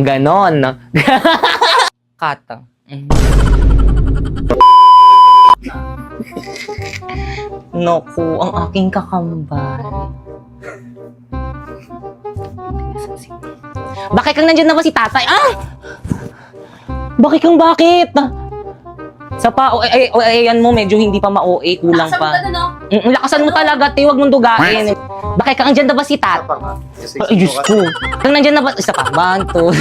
Ganon. Kata. Naku, ang aking kakambal. Bakit kang nandyan na ba si tatay? Ah! Bakit? Sa pa, ayan mo, medyo hindi pa ma-OA, kulang pa. Lakasan mo talaga, huwag mong dugain. Bakit kang nandyan na ba si tatay? Ay, Diyos ko. Kang nandyan na ba? Isa pa, 1, 2.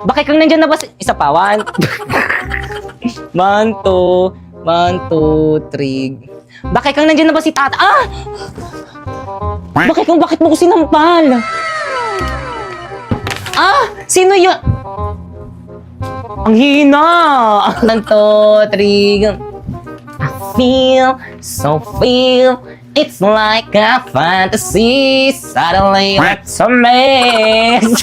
Bakit kang nandyan na ba si... Isa pa, 1, 2. 1, 2, 3. Bakit kang nandyan na ba si tatay? Ah! Bakit mo ko sinampal? Ah! Sino yun? Ang hina! 1, 2, 3. I feel, it's like a fantasy. Suddenly, it's a mess.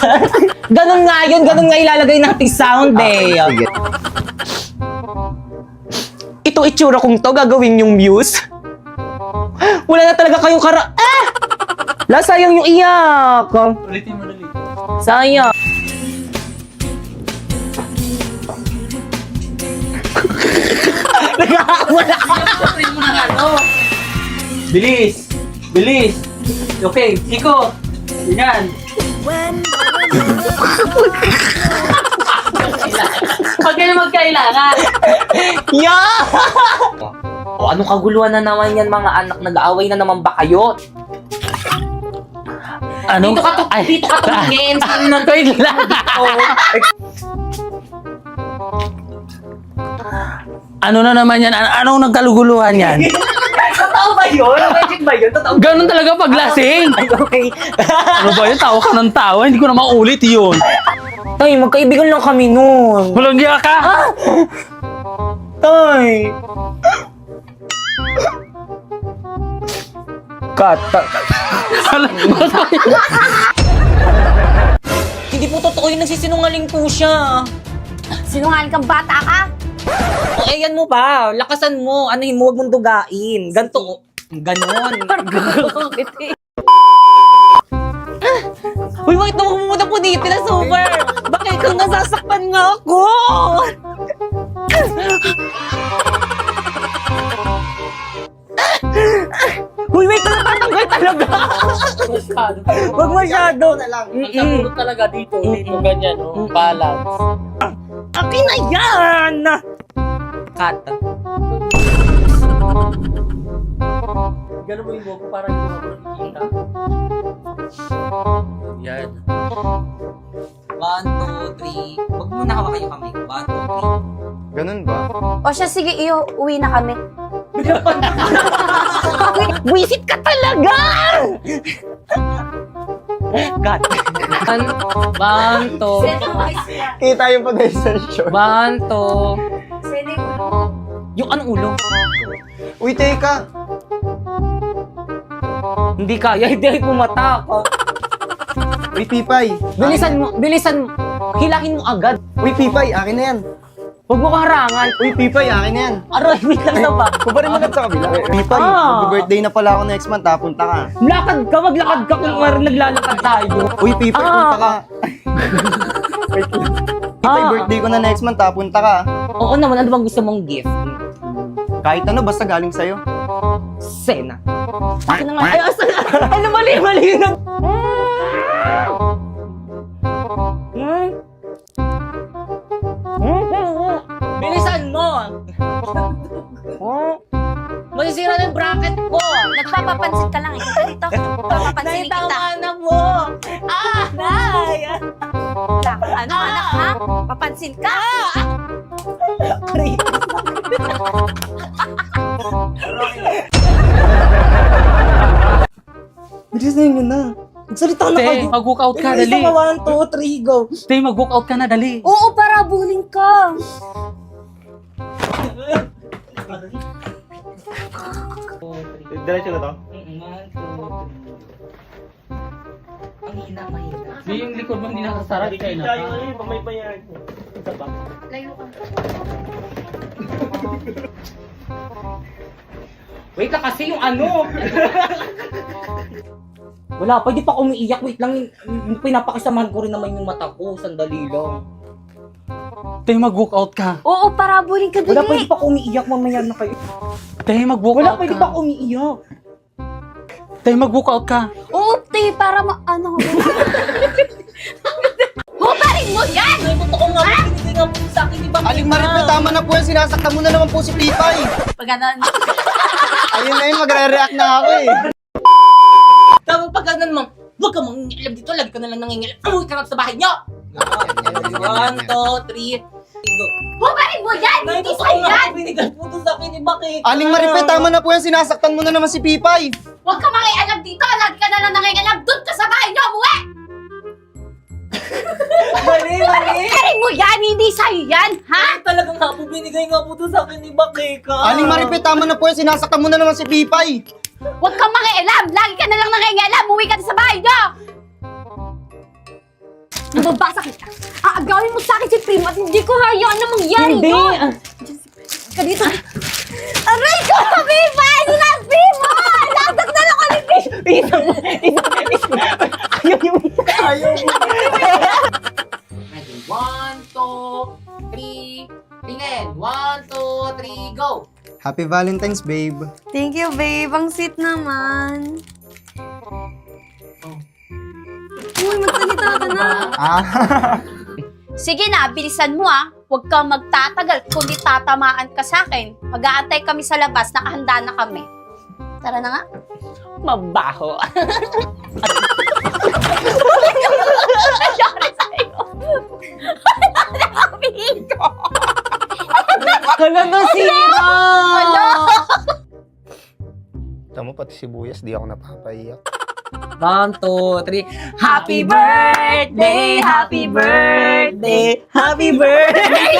Ganun nga ilalagay natin sound eh. Ito itsura kong to, gagawin yung muse. Wala na talaga kayong sayang yung iyak. Ulitin mo dali. Sayang. Wala ka. Ulitin mo na Bilis! Okay, Chico! Yan! Huwag kayo magkailangan! Yeah! O anong kaguluhan na naman yan mga anak? Nag-aaway na naman ba kayo? Anong? Dito ka tumingin. Wait lang! Ano na naman yan? Anong nagkaluguluhan yan? Totoo ba yun? Magic ba yun? Totoo ba? Ganun talaga paglasing! Ay, okay. Ano ba yun? Tawa ka ng tawa. Hindi ko na maulit yun. Tay, magkaibigan lang kami nun. Walang giya ka! Tay. Kata. Hindi po totoo yun. Nagsisinungaling po siya. Sinungaling kang bata ka? O, ayan mo pa. Lakasan mo. Anuhin mo, huwag mong dugain. Ganto. Ganon. Uy, bakit naman pumunta po dito na super? Bakit kang nasasaktan nga ako? Uy, wait, natatanggal talaga. Masyado. Huwag masyado. Ang sagot talaga dito, ganyan, no? Balance. Akin na yan! Kata. Ganun mo yung buhok ko para hindi mo nakikita. Yan. 1, 2, 3. Huwag muna hawakan yung kamay. 1, 2, 3. Ganun ba? O siya, sige, iyo, uwi na kami. Wisit ka talaga! Cut. 1, 2. Kita yung pag-extension. 1, 2. Yung anong ulo? Uy, teka! Hindi kaya, hindi pumatak. Uy, Pipay! Bilisan mo. Hilahin mo agad. Uy, Pipay! Akin na yan! Huwag mo kaharangan. Uy, Pipay! Akin na yan! Aray, wait lang na ba? Kubarin mo na sa kabila. Pipay, mag-birthday na pala ako next month, ha? Punta ka. Maglakad ka kung naglalakad tayo. Uy, Pipay, punta ka. Wait lang. Pipay, birthday ko na next month, ha? Punta ka. Oo naman, ano bang gusto mong gift? Kahit ano, basta galing sa'yo. Sena. Akin na nga. Ay, asa na? Ano, mali na. Bilisan mo. Masisira na yung bracket ko. Nagpapapansin ka lang eh. Dito, papapansinin kita. Tama na mo. Nay. Ano, anak, ha? Papansin ka? Bilis na yun na. Salita na Te, kayo. mag-walkout ka, Isa dali. pa, 1, 2, 3, go. Te, mag-walkout ka na, dali. Oo, para buling ka. Diretso na to? Ang hina, mahina. Yung likod mo hindi nakasara, di kayo na. Layo ka. Wait lang kasi yung ano. Wala pa, di pa ako umiiyak. Wait lang, pinapakisamahan ko rin naman yung mata ko. Sandali lang. Tay, mag-walk out ka. Oo, parabulin ka Wala pa, dali. di pa ako umiiyak. Mamaya na kayo. Tay, mag-walk Wala out pa, di ka. pa ako umiiyak. Tay, mag-walk out ka. Oo, te, para ano. Hubarin mo yan! Ay, totoo nga, binigay nga po sa akin, di ba? Aling Maripe, tama na po yan. Sinasaktan mo na naman po si Pipay. Pag ganon. Ayun na yun, magre-react na ako eh. Tapos pag ganun mo, huwag ka mangingilam dito, lagi ka nalang nangingilam. Umuwi ka na sa bahay niyo! 1, 2, 3, go. Hubarin mo yan! Nay, Hindi totoo sa'yo nga, yan! binigay po to sa akin ni Bakit. Aling Maripe, tama na po yan. Sinasaktan mo na naman si Pipay. Huwag ka makialam dito! Lagi ka na lang nangingalam! Doon ka sa bahay niyo! Umuwi! Mali, mali. Hubarin mo yan! Hindi sa'yo yan! Ha? Talagang nga po, binigay nga po to sa akin ni Bakika. Aling Maripe, tama na po yan. Sinasaktan mo na naman si Pipay. Huwag kang makialam! Lagi ka na lang nangingalam! Umuwi ka na sa bahay niyo! Mababasa kita! Aagawin mo sa akin si Primo at hindi ko hayaan na mangyari Hindi. doon! Ka dito! Aray ko! Viva! Ano na, Primo? Nasaktan na ako ni Primo! Ayaw yung... Ayaw mo. 1, 2, 3, tingin. 1, 2, 3, go. Happy Valentine's, babe. Thank you, babe. Ang sweet naman. Uy, magsalita ka na. Ah. Sige na, bilisan mo ah. Huwag kang magtatagal, kundi tatamaan ka sa akin. Mag-aantay kami sa labas, nakahanda na kami. Tara na nga. Mabaho. Sorry sa'yo. Amigo. Kala na sira. Tama, pati sibuyas, di ako napapaiyak. 1, 2, 3. Happy birthday, happy birthday, happy birthday.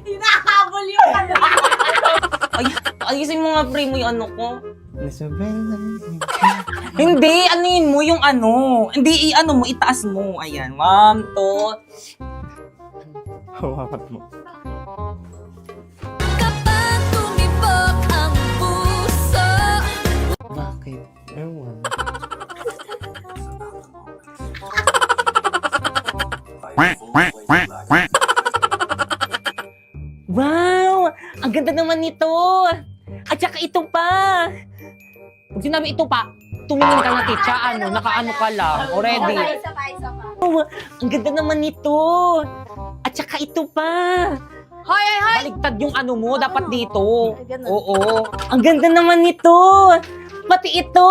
Hinahabol yung ano. Ay, ayusin mo nga, pre, mo yung ano ko. Hindi, anuin mo yung ano. Hindi, ano mo, itaas mo. Ayan, 1, 2. Hawakan mo. Kapag tumibok ang puso. Bakit? Ewan. Wow! Ang ganda naman nito! At saka ito pa! Pag sinabi ito pa, tumingin ka na, titsa, ano, nakaano ka lang, already. Isa pa, isa pa. Ang ganda naman nito! At saka ito pa! Hoy, hoy, hoy! Baligtad yung ano mo, dapat dito. Ay, ganun. Oo. Ang ganda naman nito! Pati ito!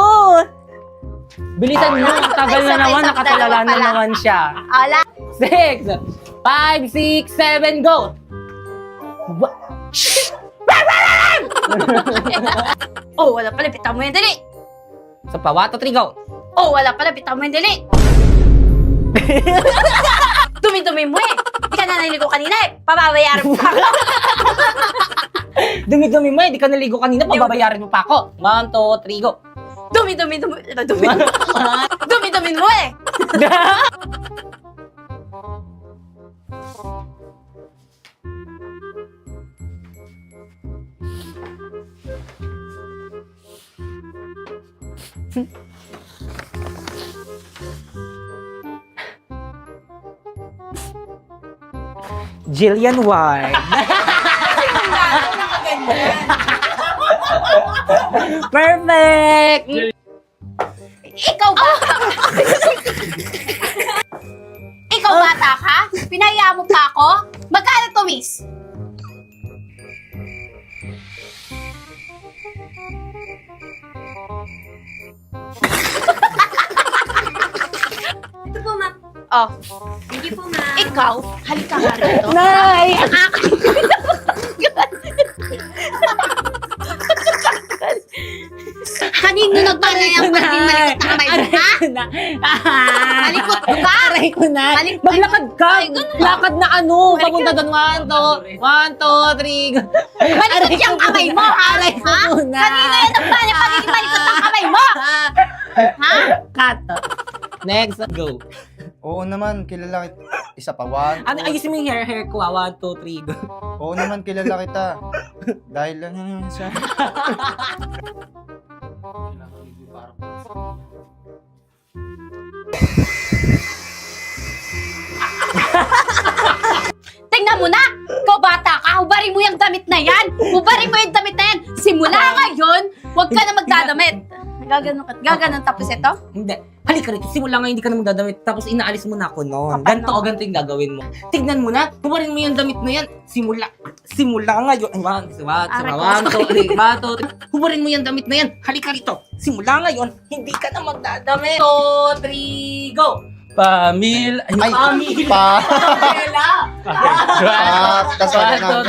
Bilisan mo, ang tagal na Isa pa, naman, isa pa, nakatalala dalawa na pala. naman siya. Ala. 6, 5, 6, 7, go! Oh, wala pala. Bitawan mo yan, dali. Sa pa, 1, 2, 3, go! Oh, wala pala. Bitawan mo yan, dali. Dumi-dumi mo eh. Hindi ka na naligo kanina eh. Pababayaran mo pa ako. Dumi-dumi mo, hindi ka naligo kanina, pababayaran mo pa ako. 1, 2, 3, go! Dumi-dumi mo eh. Jillian Ward. Perfect! Ikaw ba? Ikaw bata ka? Pinaya mo pa ako? Magkano to, miss? Ito po, ma'am. Oh. Hindi po, ma'am. Ikaw, halika nga rito. Nay! Kanino nagpala yung malikot na kamay mo, ha? Malikot ka? Aray ko na! Malik- Maglakad ka! Ay, ganun. Lakad na ano! Balik Papunta doon. 1, 2, 3, go! Malikot yung kamay mo, ha? Aray ko Ha? muna! Kanino yung nagpala pagiging malikot ng kamay mo? Ha? Cut! Next, go! Oo naman, kilala kita. Isa pa, one. Ano, ayusin mo yung hair ko, 1, 2, 3, go! Oo naman, kilala kita. Dahil lang yun siya. Tingnan mo na! Ikaw bata ka, hubarin mo yung damit na yan! Hubarin mo yung damit na yan! Simula ngayon, huwag ka na magdadamit! Gaganon tapos ito? Hindi. Halika rito. Simula nga hindi ka na magdadamit. Tapos inaalis mo na ako noon. Ganto o ganito yung gagawin mo. Tignan mo na. Kumarin mo yung damit na yan. Simula ngayon. Hubarin mo yung damit na yan. Halika rito. Simula ngayon, hindi ka na magdadamit. 2, 3, go! Pamil... Ay, Pamil. Pamela! Kasali na.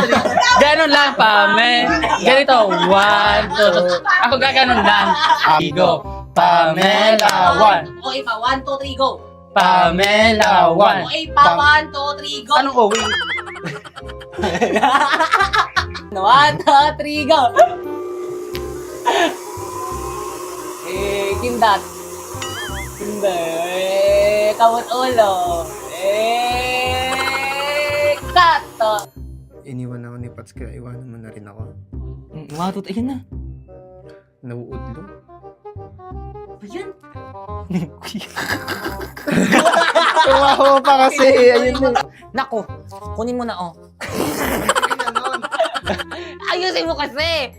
Ganon lang, Pamel. Ganito, 1, 2, Ako gaganon lang. Go. Pamela, 1. Okay pa, 1, 2, 3, go! Pamela, 1. Okay pa, 1, 2, 3, go! Anong owing? 1, 2, 3, go! Kindat. Kamot ulo. Kato. Iniwan ako ni Pats kaya iwanan mo na rin ako. Watot, ayun na. Nauudlo. Ayun. Tumaho pa kasi. Ayun na. Nako, kunin mo na, oh. Ayusin mo kasi.